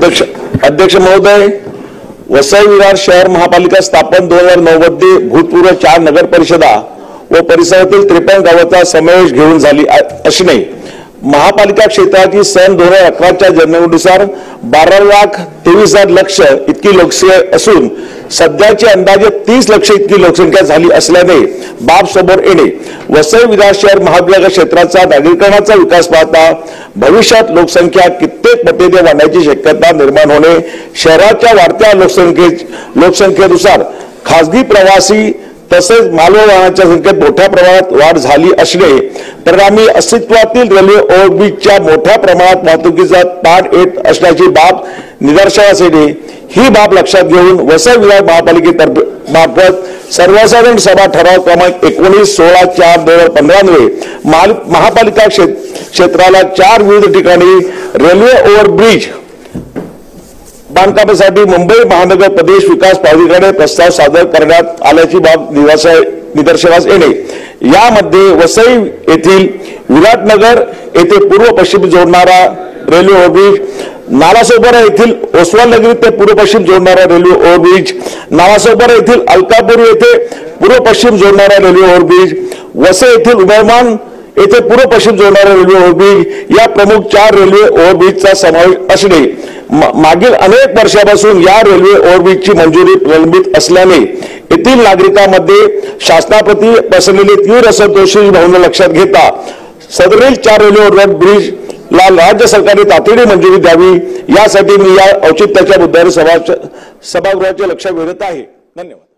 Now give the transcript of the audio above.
अध्यक्ष महोदय, वसई विरार शहर महापालिका स्थापन 2009 मध्ये भूतपूर्व 4 नगर परिषदा व परिसरातील 53 गावांचा समावेश घेऊन झाली असणे महापालिका क्षेत्राची सन 2011च्या जनगणनेनुसार 12,23,00,000 इतकी लोकसंख्या असून सध्याची अंदाजे 30 लाख इतकी लोकसंख्या झाली असल्याने बाब समोर येणे वसई विरार शहर महापालिका क्षेत्राचा नागरिकांचा विकास पाहता भविष्यात लोकसंख्या कित्येक पटीने वाढण्याची शक्यता निर्माण होणे शहराच्या वाढत्या लोकसंख्येनुसार खासगी प्रवासी तसेच मालवाहनाच्या संख्येत मोठ्या प्रमाणात वाढ झाली असणे परिणामी अस्तित्वातील रेल्वे ओव्हरब्रिजच्या मोठ्या प्रमाणात वाहतुकीचा ताण येत असल्याची बाब निदर्शनास येते। ही बाब लक्षात घेऊन वसई विरार महापालिकेतर्फे मार्फत सर्वसाधारण सभा ठराव क्रमांक 19/16/4/2015 महापालिका क्षेत्राला 4 विविध ठिकाणी रेल्वे ओव्हरब्रिज बांधकामासाठी मुंबई महानगर प्रदेश विकास प्राधिकरणाने प्रस्ताव सादर करण्यात आल्याची बाब निदर्शनास येणे यामध्ये वसई येथील विराटनगर येथे पूर्व पश्चिम जोडणारा रेल्वे ओव्हरब्रिज, नालासोपारा येथील ओसवाल नगरी ते पूर्व पश्चिम जोडणारा रेल्वे ओव्हरब्रिज, नालासोपारा येथील अलकापूर येथे पूर्व पश्चिम जोडणारा रेल्वे ओव्हरब्रिज, वसई येथील उदयमान येथे पूर्व पश्चिम जोडणारा रेल्वे ओव्हरब्रिज या प्रमुख 4 रेल्वे ओव्हरब्रिजचा समावेश असणे मागील अनेक वर्षांपासून या रेल्वे ओव्हरब्रिजची मंजुरी प्रलंबित असल्याने येथील नागरिकांमध्ये शासनाप्रती पसरलेली तीव्र असंतोषाची भावना लक्षात घेता सदरील 4 रेल्वे ओव्हरब्रिजला राज्य सरकारने तातडीने मंजुरी द्यावी यासाठी मी या औचित्याच्या मुद्द्यावर सभागृहाचे लक्ष वेधत आहे। धन्यवाद।